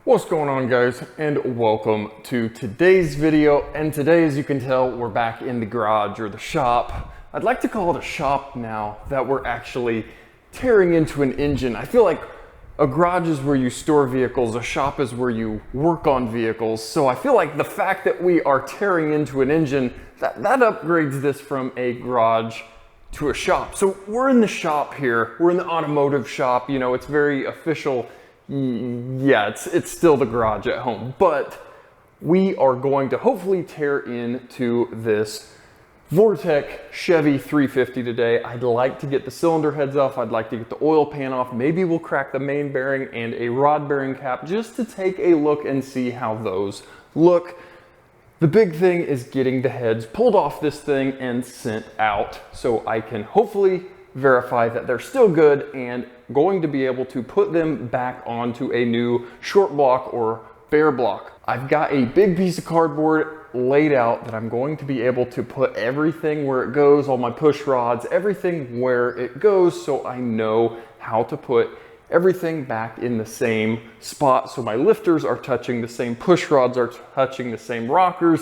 What's going on, guys, and welcome to today's video. And today, as you can tell, we're back in the garage or the shop. I'd like to call it a shop now that we're actually tearing into an engine. I feel like a garage is where you store vehicles, a shop is where you work on vehicles. So I feel like the fact that we are tearing into an engine, that upgrades this from a garage to a shop. So we're in the shop here, we're in the automotive shop, you know, it's very official. Yeah, it's still the garage at home, but we are going to hopefully tear into this Vortec Chevy 350 today. I'd like to get the cylinder heads off. I'd like to get the oil pan off. Maybe we'll crack the main bearing and a rod bearing cap just to take a look and see how those look. The big thing is getting the heads pulled off this thing and sent out so I can hopefully verify that they're still good and going to be able to put them back onto a new short block or bare block. I've got a big piece of cardboard laid out that I'm going to be able to put everything where it goes, all my push rods, everything where it goes, so I know how to put everything back in the same spot. So my lifters are touching the same, push rods are touching the same rockers.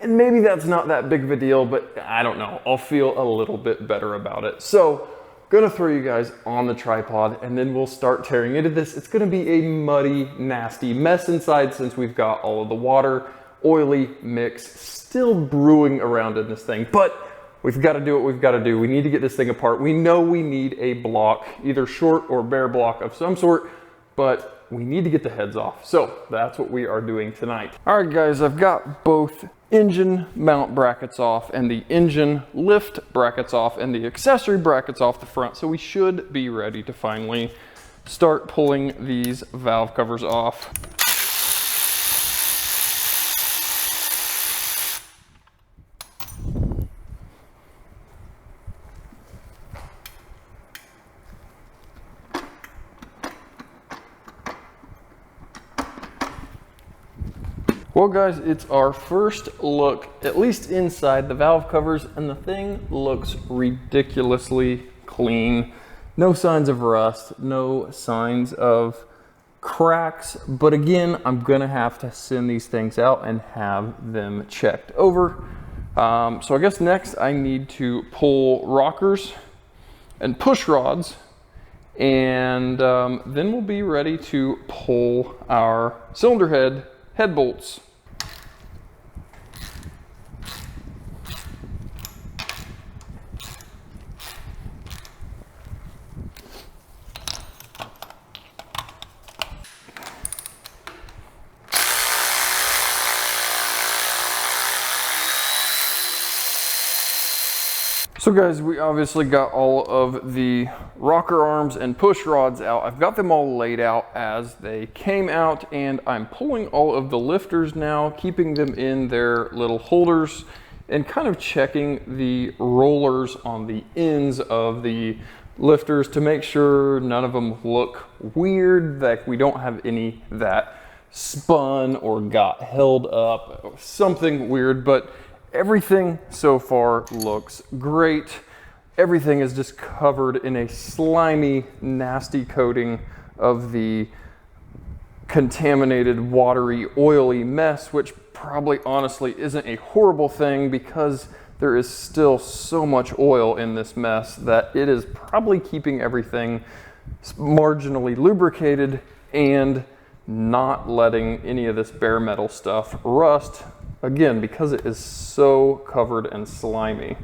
And maybe that's not that big of a deal, but I don't know. I'll feel a little bit better about it. So I'm gonna throw you guys on the tripod and then we'll start tearing into this. It's gonna be a muddy, nasty mess inside since we've got all of the water, oily mix still brewing around in this thing. But we've got to do what we've got to do. We need to get this thing apart. We know we need a block, either short or bare block of some sort, but we need to get the heads off. So that's what we are doing tonight. All right, guys, I've got both engine mount brackets off and the engine lift brackets off and the accessory brackets off the front. So we should be ready to finally start pulling these valve covers off. Well, guys, it's our first look, at least inside the valve covers, and the thing looks ridiculously clean. No signs of rust, no signs of cracks, but again, I'm gonna have to send these things out and have them checked over. So I guess next I need to pull rockers and push rods, and then we'll be ready to pull our cylinder head bolts. So guys, we obviously got all of the rocker arms and push rods out. I've got them all laid out as they came out, and I'm pulling all of the lifters now, keeping them in their little holders and kind of checking the rollers on the ends of the lifters to make sure none of them look weird, that we don't have any that spun or got held up, or something weird, but everything so far looks great. Everything is just covered in a slimy, nasty coating of the contaminated, watery, oily mess, which probably honestly isn't a horrible thing because there is still so much oil in this mess that it is probably keeping everything marginally lubricated and not letting any of this bare metal stuff rust. Again, because it is so covered and slimy.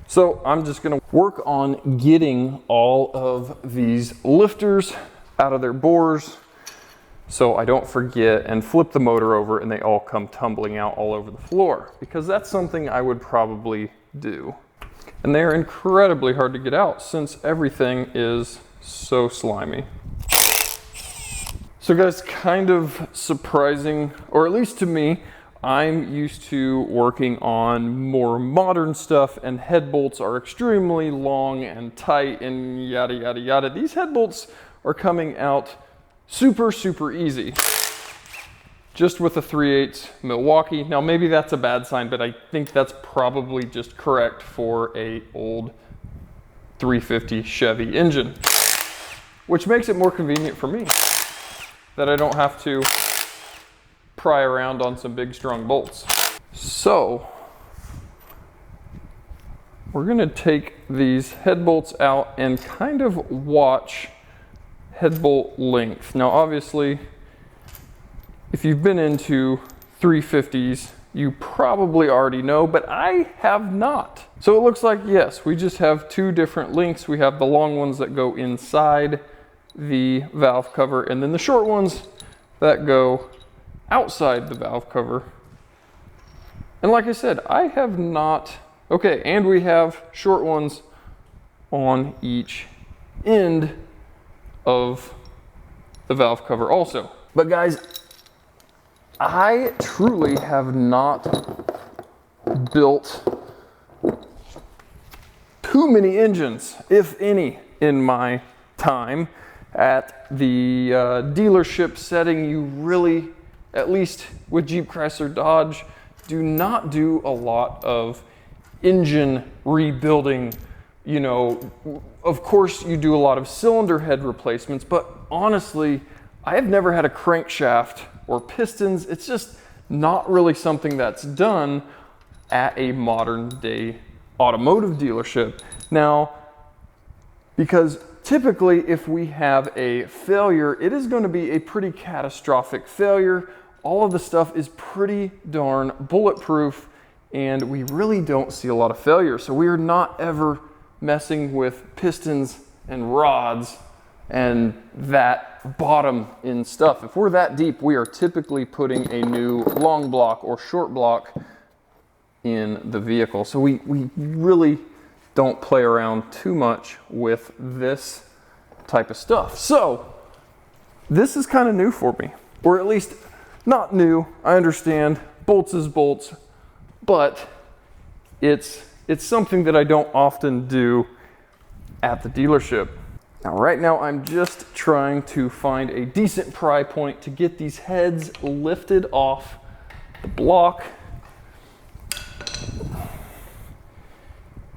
So I'm just gonna work on getting all of these lifters out of their bores so I don't forget and flip the motor over and they all come tumbling out all over the floor, because that's something I would probably do. And they're incredibly hard to get out since everything is so slimy. So guys, kind of surprising, or at least to me, I'm used to working on more modern stuff and head bolts are extremely long and tight and yada, yada, yada. These head bolts are coming out super, super easy. Just with a 3/8 Milwaukee. Now maybe that's a bad sign, but I think that's probably just correct for a old 350 Chevy engine. which makes it more convenient for me that I don't have to pry around on some big strong bolts. So we're gonna take these head bolts out and kind of watch head bolt length. Now obviously, if you've been into 350s, you probably already know, but I have not. So it looks like, yes, we just have two different lengths. We have the long ones that go inside the valve cover, and then the short ones that go outside the valve cover. And like I said, I have not, okay, and we have short ones on each end of the valve cover also. But guys, I truly have not built too many engines, if any, in my time. At the dealership setting, you really, at least with Jeep, Chrysler, Dodge, do not do a lot of engine rebuilding. You know, of course you do a lot of cylinder head replacements, but honestly, I have never had a crankshaft or pistons. It's just not really something that's done at a modern day automotive dealership. Now, because typically if we have a failure, it is going to be a pretty catastrophic failure. All of the stuff is pretty darn bulletproof, and we really don't see a lot of failure. So we are not ever messing with pistons and rods and that bottom in stuff. If we're that deep, we are typically putting a new long block or short block in the vehicle. So we really don't play around too much with this type of stuff. So this is kind of new for me, or at least not new. I understand bolts is bolts, but it's something that I don't often do at the dealership. Now, right now I'm just trying to find a decent pry point to get these heads lifted off the block.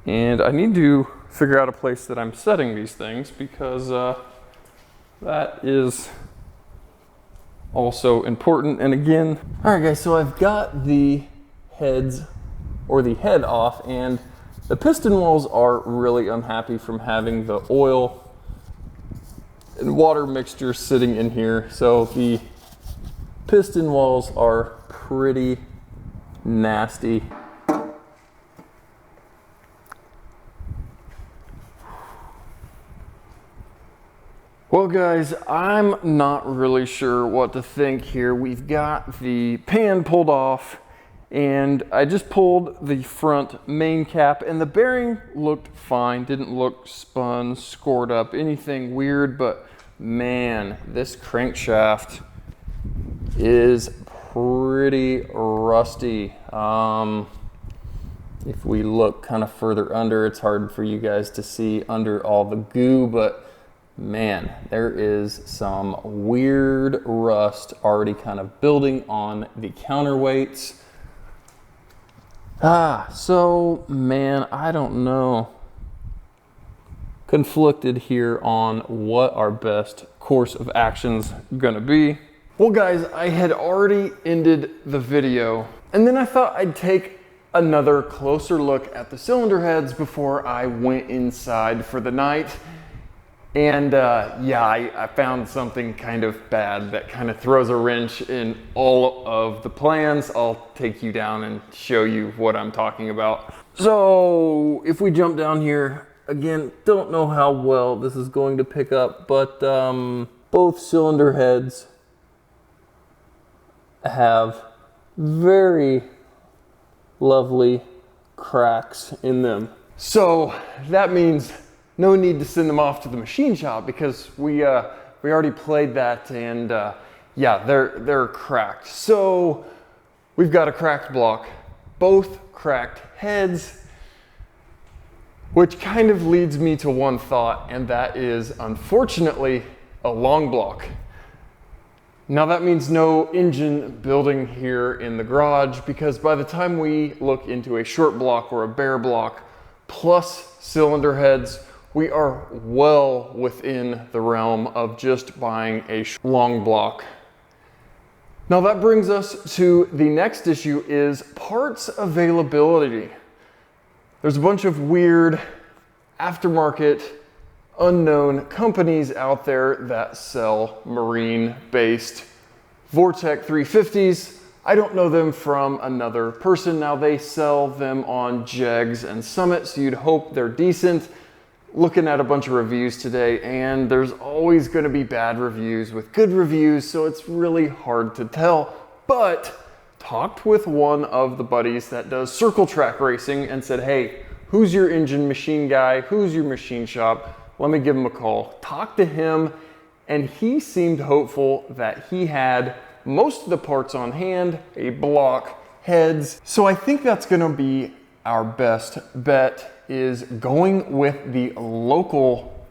And I need to figure out a place that I'm setting these things, because that is also important. And again, all right guys, so I've got the heads, or the head off, and the piston walls are really unhappy from having the oil and water mixture sitting in here. So the piston walls are pretty nasty. Well guys, I'm not really sure what to think here. We've got the pan pulled off, and I just pulled the front main cap, and the bearing looked fine, didn't look spun, scored up, anything weird, but man, this crankshaft is pretty rusty. If we look kind of further under, it's hard for you guys to see under all the goo, but man, there is some weird rust already kind of building on the counterweights. So man, I don't know. Conflicted here on what our best course of action's gonna be. Well guys, I had already ended the video, and then I thought I'd take another closer look at the cylinder heads before I went inside for the night. And yeah, I found something kind of bad that kind of throws a wrench in all of the plans. I'll take you down and show you what I'm talking about. So if we jump down here, again, don't know how well this is going to pick up, but both cylinder heads have very lovely cracks in them. So that means no need to send them off to the machine shop, because we already played that, and yeah, they're cracked. So we've got a cracked block, both cracked heads, which kind of leads me to one thought, and that is, unfortunately, a long block. Now that means no engine building here in the garage, because by the time we look into a short block or a bare block plus cylinder heads, we are well within the realm of just buying a long block. Now that brings us to the next issue, is parts availability. There's a bunch of weird aftermarket unknown companies out there that sell marine-based Vortec 350s. I don't know them from another person. Now they sell them on Jegs and Summit, so you'd hope they're decent. Looking at a bunch of reviews today, and there's always going to be bad reviews with good reviews, so it's really hard to tell. But talked with one of the buddies that does circle track racing and said, hey, who's your engine machine guy? Who's your machine shop? Let me give him a call. Talked to him, and he seemed hopeful that he had most of the parts on hand, a block, heads. So I think that's gonna be our best bet, is going with the local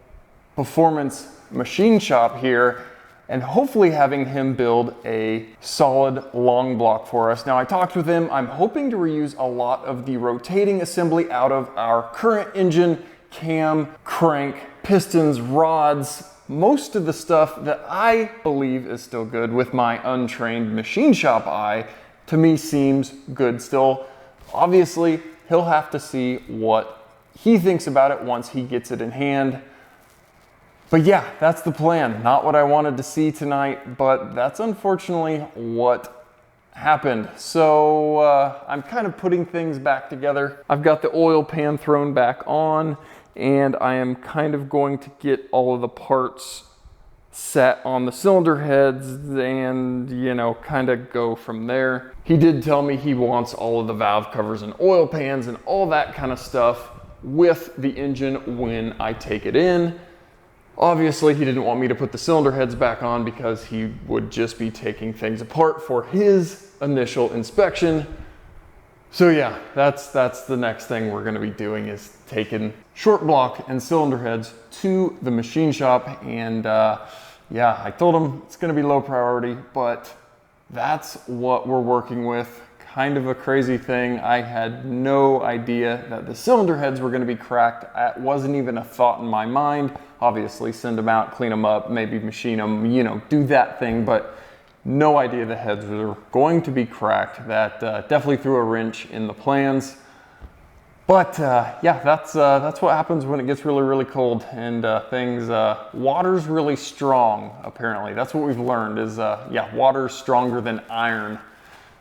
performance machine shop here and hopefully having him build a solid long block for us. Now I talked with him, I'm hoping to reuse a lot of the rotating assembly out of our current engine, cam, crank, pistons, rods, most of the stuff that I believe is still good with my untrained machine shop eye, to me seems good still. Obviously, he'll have to see what he thinks about it once he gets it in hand. But yeah, that's the plan. Not what I wanted to see tonight, but that's unfortunately what happened. So I'm kind of putting things back together. I've got the oil pan thrown back on, and I am kind of going to get all of the parts set on the cylinder heads and, you know, kind of go from there. He did tell me he wants all of the valve covers and oil pans and all that kind of stuff with the engine when I take it in. Obviously, he didn't want me to put the cylinder heads back on because he would just be taking things apart for his initial inspection. So yeah, that's the next thing we're gonna be doing, is taking short block and cylinder heads to the machine shop. And yeah, I told him it's gonna be low priority, but that's what we're working with. Kind of a crazy thing. I had no idea that the cylinder heads were gonna be cracked. That wasn't even a thought in my mind. Obviously, send them out, clean them up, maybe machine them, you know, do that thing, but no idea the heads were going to be cracked. That definitely threw a wrench in the plans. But yeah, that's what happens when it gets really, really cold and water's really strong, apparently. That's what we've learned is, yeah, water's stronger than iron.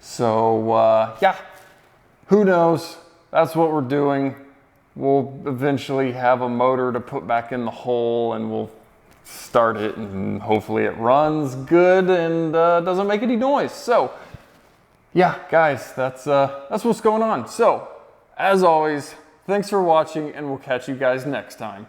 So yeah, who knows? That's what we're doing. We'll eventually have a motor to put back in the hole, and we'll start it, and hopefully it runs good and doesn't make any noise. So yeah, guys, that's what's going on. So as always, thanks for watching, and we'll catch you guys next time.